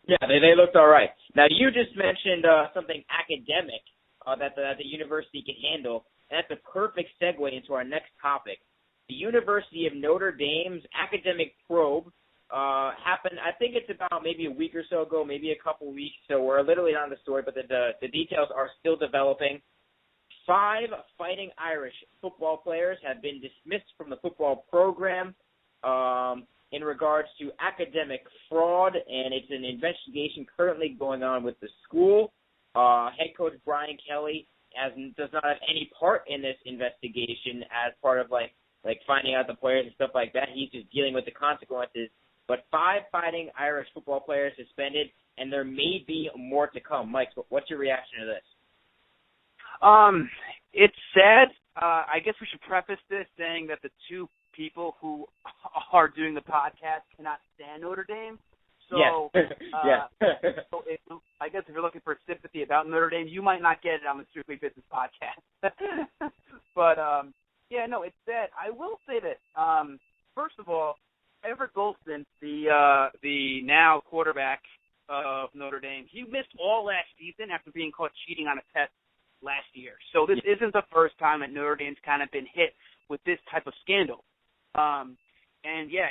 Yeah, they looked all right. Now, you just mentioned something academic that the university can handle, and that's a perfect segue into our next topic. The University of Notre Dame's academic probe happened, I think it's about maybe a week or so ago, maybe a couple weeks, so we're literally on the story, but the details are still developing. 5 Fighting Irish football players have been dismissed from the football program in regards to academic fraud, and it's an investigation currently going on with the school. Head coach Brian Kelly does not have any part in this investigation as part of like finding out the players and stuff like that. He's just dealing with the consequences. But 5 Fighting Irish football players suspended, and there may be more to come. Mike, what's your reaction to this? It's sad. I guess we should preface this saying that the 2 people who are doing the podcast cannot stand Notre Dame. So, so I guess if you're looking for sympathy about Notre Dame, you might not get it on the Strictly Business podcast. But, it's sad. I will say that, first of all, Everett Golston, the now quarterback of Notre Dame, he missed all last season after being caught cheating on a test last year. So this isn't the first time that Notre Dame's kind of been hit with this type of scandal.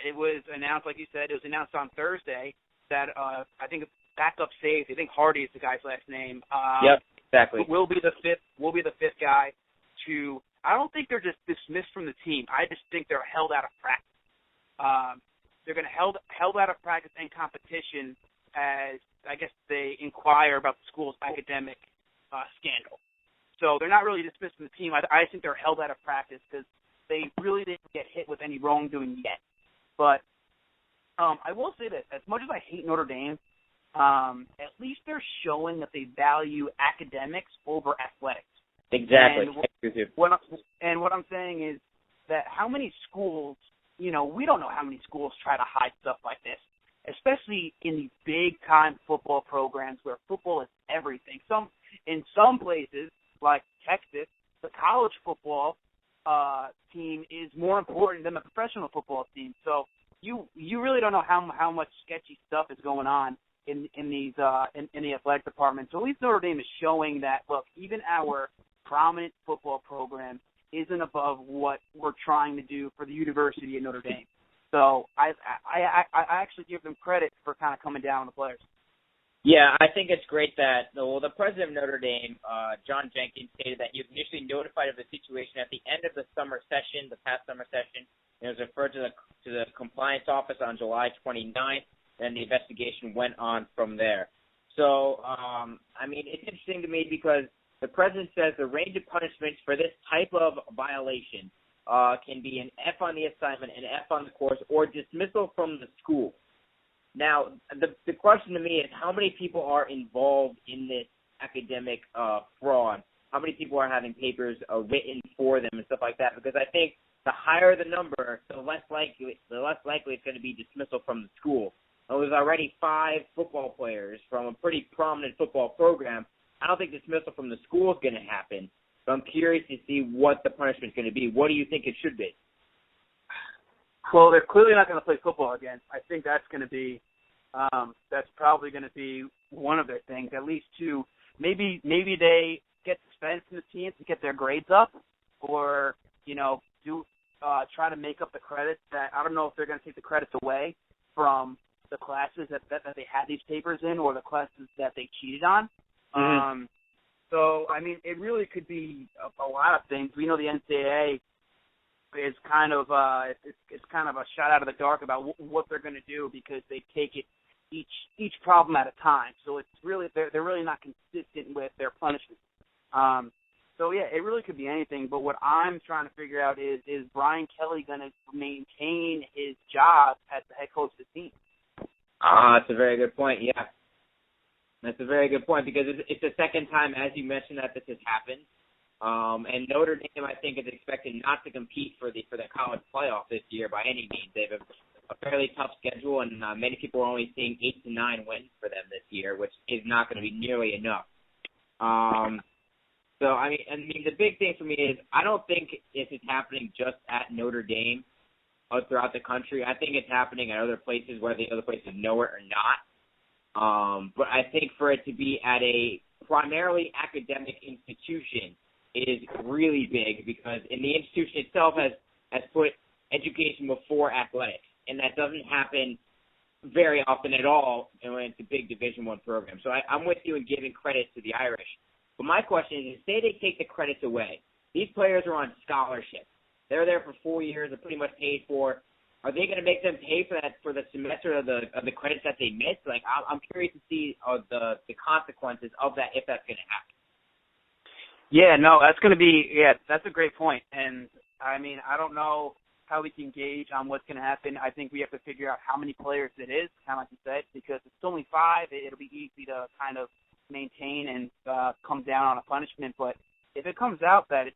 It was announced, like you said, it was announced on Thursday that I think backup safety, I think Hardy is the guy's last name. Yep, exactly. Will be the fifth guy to. I don't think they're just dismissed from the team. I just think they're held out of practice. They're going to held out of practice and competition as I guess they inquire about the school's academic scandal. So they're not really dismissed from the team. I think they're held out of practice because they really didn't get hit with any wrongdoing yet. But I will say that as much as I hate Notre Dame, at least they're showing that they value academics over athletics. Exactly. And what I'm saying is that how many schools, we don't know how many schools try to hide stuff like this, especially in these big-time football programs where football is everything. In some places, like Texas, the college football team is more important than the professional football team. So you really don't know how much sketchy stuff is going on in the athletic department. So at least Notre Dame is showing that, look, even our prominent football program isn't above what we're trying to do for the University of Notre Dame. So I actually give them credit for kind of coming down on the players. Yeah, I think it's great that the president of Notre Dame, John Jenkins, stated that he was initially notified of the situation at the end of the past summer session. It was referred to the compliance office on July 29th, and the investigation went on from there. So, it's interesting to me because the president says the range of punishments for this type of violation can be an F on the assignment, an F on the course, or dismissal from the school. Now, the question to me is how many people are involved in this academic fraud? How many people are having papers written for them and stuff like that? Because I think the higher the number, the less likely it's going to be dismissal from the school. There's already 5 football players from a pretty prominent football program. I don't think dismissal from the school is going to happen. So I'm curious to see what the punishment is going to be. What do you think it should be? Well, they're clearly not going to play football again. I think that's going to be that's probably going to be one of their things, at least 2. Maybe they get suspended from the team to get their grades up, or try to make up the credits. That I don't know if they're going to take the credits away from the classes that they had these papers in, or the classes that they cheated on. Mm-hmm. So it really could be a lot of things. We know the NCAA is kind of it's kind of a shot out of the dark about what they're going to do because they take it each problem at a time. So it's really they're really not consistent with their punishment. It really could be anything. But what I'm trying to figure out is Brian Kelly going to maintain his job as the head coach of the team? That's a very good point. Yeah, that's a very good point because it's the second time, as you mentioned, that this has happened. And Notre Dame, I think, is expected not to compete for the college playoff this year by any means. They have a fairly tough schedule, and many people are only seeing 8 to 9 wins for them this year, which is not going to be nearly enough. The big thing for me is I don't think this is happening just at Notre Dame or throughout the country. I think it's happening at other places, whether the other places know it or not. But I think for it to be at a primarily academic institution is really big, because in the institution itself has put education before athletics, and that doesn't happen very often at all when it's a big Division I program. So I'm with you in giving credit to the Irish. But my question is, say they take the credits away. These players are on scholarship. They're there for 4 years. They're pretty much paid for. Are they going to make them pay for the semester of the credits that they missed? Like, I'm curious to see the consequences of that, if that's going to happen. Yeah, no, that's a great point. And I mean, I don't know how we can gauge on what's going to happen. I think we have to figure out how many players it is, kind of like you said, because it's only 5. It'll be easy to kind of maintain and come down on a punishment. But if it comes out that it's,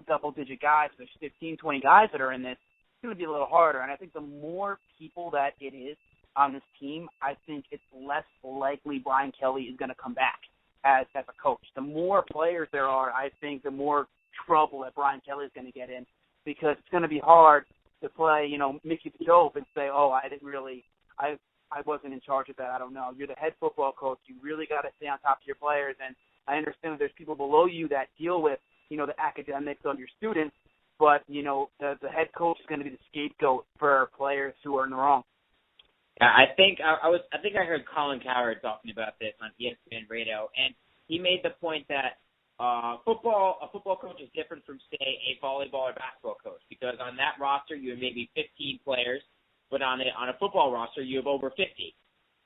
double-digit guys, there's 15, 20 guys that are in this, it's going to be a little harder. And I think the more people that it is on this team, I think it's less likely Brian Kelly is going to come back as a coach. The more players there are, I think the more trouble that Brian Kelly is going to get in, because it's going to be hard to play, Mickey Job and say, oh, I wasn't in charge of that. I don't know. You're the head football coach. You really got to stay on top of your players. And I understand that there's people below you that deal with, the academics of your students, but, the head coach is going to be the scapegoat for players who are in the wrong. I think I heard Colin Cowherd talking about this on ESPN Radio, and he made the point that a football coach is different from, say, a volleyball or basketball coach, because on that roster you have maybe 15 players, but on a football roster you have over 50,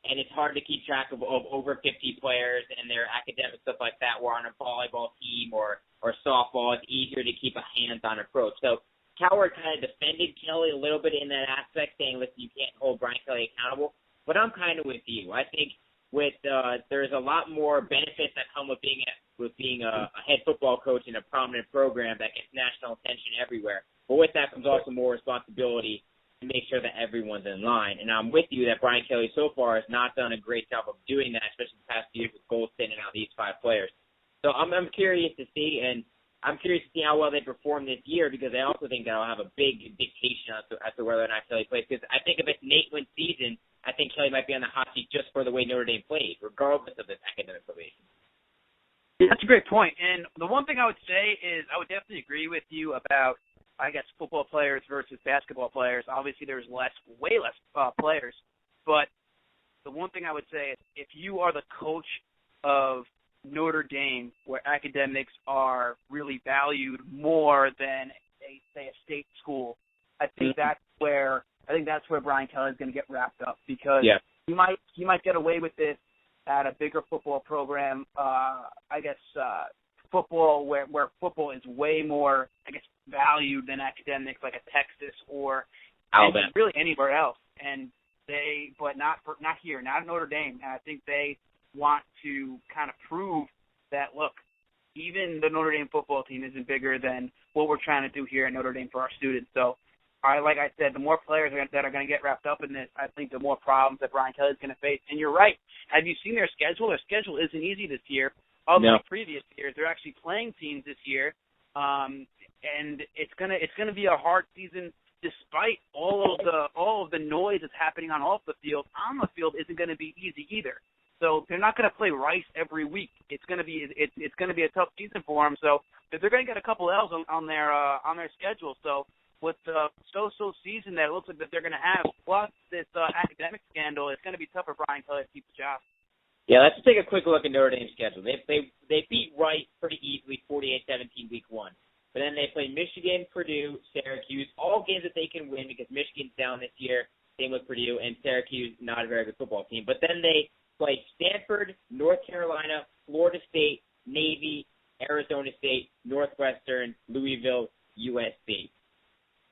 and it's hard to keep track of over 50 players and their academic stuff like that. Where on a volleyball team or softball, it's easier to keep a hands-on approach. So Cowherd kind of defended Kelly a little bit in that aspect, saying, listen, you can't hold Brian Kelly accountable. But I'm kind of with you. I think there's a lot more benefits that come with being a head football coach in a prominent program that gets national attention everywhere. But with that comes also more responsibility to make sure that everyone's in line. And I'm with you that Brian Kelly so far has not done a great job of doing that, especially the past few years with Golston and now these 5 players. So I'm curious to see, and I'm curious to see how well they perform this year, because I also think that'll have a big dictation as to whether or not Kelly plays. Because I think if it's an 8-win season, I think Kelly might be on the hot seat just for the way Notre Dame played, regardless of this academic probation. Yeah, that's a great point. And the one thing I would say is I would definitely agree with you about, I guess, football players versus basketball players. Obviously, there's way less players. But the one thing I would say is if you are the coach of Notre Dame, where academics are really valued more than a state school, I think that's where Brian Kelly is going to get wrapped up, because he might get away with this at a bigger football program. Football where football is way more, valued than academics, like a Texas or Alabama, really anywhere else. But not here, not at Notre Dame. And I think they want to kind of prove that, look, even the Notre Dame football team isn't bigger than what we're trying to do here at Notre Dame for our students. So, like I said, the more players that are going to get wrapped up in this, I think the more problems that Brian Kelly is going to face. And you're right. Have you seen their schedule? Their schedule isn't easy this year. Unlike previous years, they're actually playing teams this year, and it's gonna be a hard season. Despite all of the noise that's happening on off the field, on the field isn't going to be easy either. So they're not going to play Rice every week. It's going to be a tough season for them. So they're going to get a couple L's on their schedule. So with the so-so season that it looks like that they're going to have, plus this academic scandal, it's going to be tough for Brian Kelly to keep the job. Yeah, let's take a quick look at Notre Dame's schedule. They beat Rice pretty easily, 48-17 week 1. But then they play Michigan, Purdue, Syracuse, all games that they can win because Michigan's down this year, same with Purdue, and Syracuse, not a very good football team. But then they play Stanford, North Carolina, Florida State, Navy, Arizona State, Northwestern, Louisville, USC.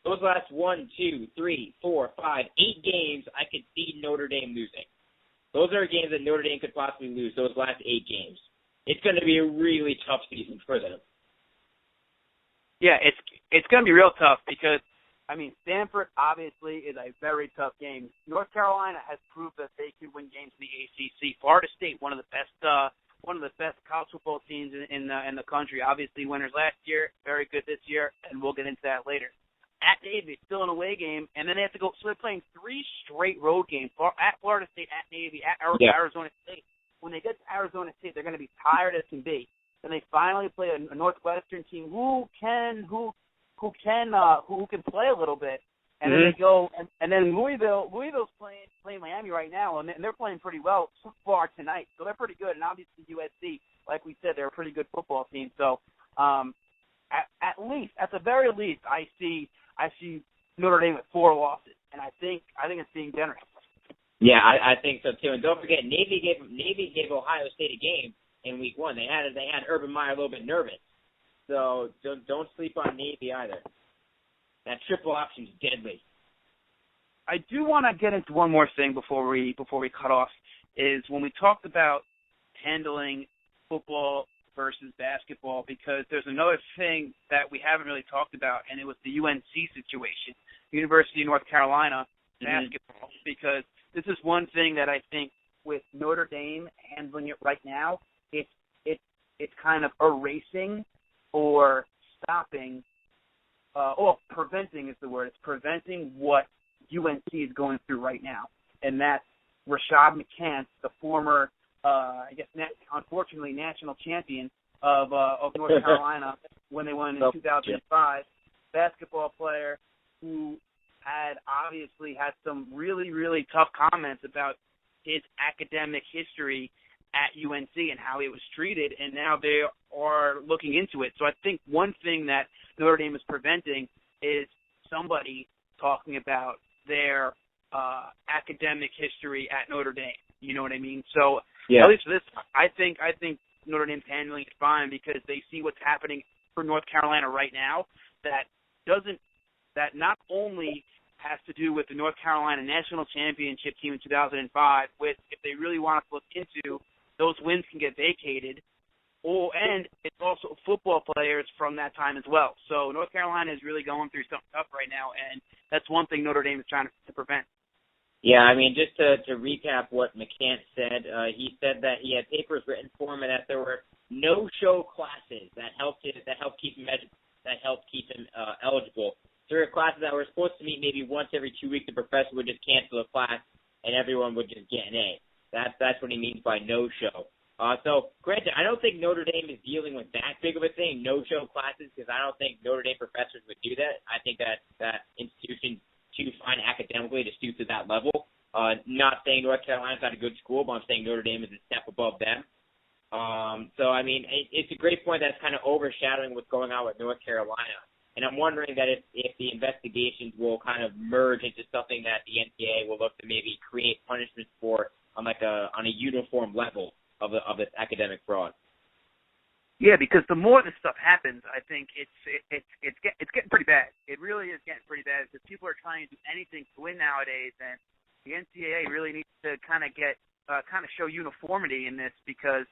Those last 1, 2, 3, 4, 5, 8 games I could see Notre Dame losing. Those are games that Notre Dame could possibly lose, those last 8 games. It's going to be a really tough season for them. Yeah, it's going to be real tough because, Stanford obviously is a very tough game. North Carolina has proved that they can win games in the ACC. Florida State, one of the best college football teams in the country. Obviously, winners last year, very good this year, and we'll get into that later. at Navy, still an away game, and then they have to go. So they're playing 3 straight road games at Florida State, at Navy, at Arizona State. When they get to Arizona State, they're going to be tired as can be. Then they finally play a Northwestern team who can play a little bit. And then they go, and then Louisville's playing Miami right now, and they're playing pretty well so far tonight. So they're pretty good. And obviously USC, like we said, they're a pretty good football team. So at the very least, I see Notre Dame with 4 losses, and I think it's being generous. Yeah, I think so too. And don't forget, Navy gave Ohio State a game in week 1. They had Urban Meyer a little bit nervous. So don't sleep on Navy either. That triple option's deadly. I do want to get into one more thing before we cut off. Is when we talked about handling football versus basketball, because there's another thing that we haven't really talked about, and it was the UNC situation, University of North Carolina basketball, because this is one thing that I think with Notre Dame handling it right now, it's kind of erasing or stopping, preventing is the word. It's preventing what UNC is going through right now, and that's Rashad McCants, the former, unfortunately, national champion of North Carolina when they won in 2005, basketball player who had obviously had some really, really tough comments about his academic history at UNC and how he was treated, and now they are looking into it. So I think one thing that Notre Dame is preventing is somebody talking about their academic history at Notre Dame. You know what I mean? So at least for this, I think Notre Dame's handling it fine because they see what's happening for North Carolina right now that not only has to do with the North Carolina National Championship team in 2005, with if they really want to look into, those wins can get vacated, and it's also football players from that time as well. So North Carolina is really going through something tough right now, and that's one thing Notre Dame is trying to prevent. Yeah, I mean, just to recap what McCants said, he said that he had papers written for him and that there were no-show classes that helped keep him eligible. There were classes that were supposed to meet maybe once every 2 weeks. The professor would just cancel a class and everyone would just get an A. That's what he means by no-show. So, granted, I don't think Notre Dame is dealing with that big of a thing, no-show classes, because I don't think Notre Dame professors would do that. I think that institution too fine academically to stoop to that level. Not saying North Carolina's not a good school, but I'm saying Notre Dame is a step above them. So, I mean, it's a great point that's kind of overshadowing what's going on with North Carolina. And I'm wondering that if the investigations will kind of merge into something that the NCAA will look to maybe create punishments for on a uniform level of this academic fraud. Yeah, because the more this stuff happens, I think it's getting pretty bad. It really is getting pretty bad because people are trying to do anything to win nowadays, and the NCAA really needs to kind of show uniformity in this because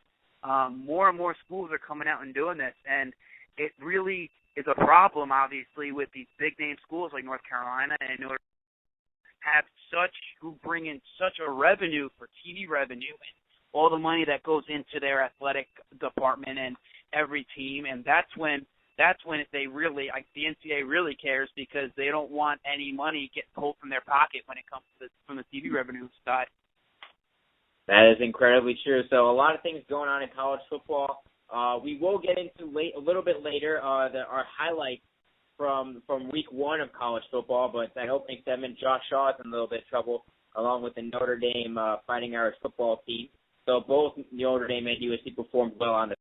more and more schools are coming out and doing this, and it really is a problem, obviously, with these big-name schools like North Carolina and Notre Dame who bring in such a revenue for TV revenue and all the money that goes into their athletic department and every team, and that's when they really, the NCAA really cares because they don't want any money getting pulled from their pocket when it comes to from the TV revenue side. That is incredibly true. So a lot of things going on in college football. We will get into a little bit later our highlights from week 1 of college football, but that opening segment, Josh Shaw is in a little bit of trouble along with the Notre Dame Fighting Irish football team. So both Notre Dame and USC performed well on the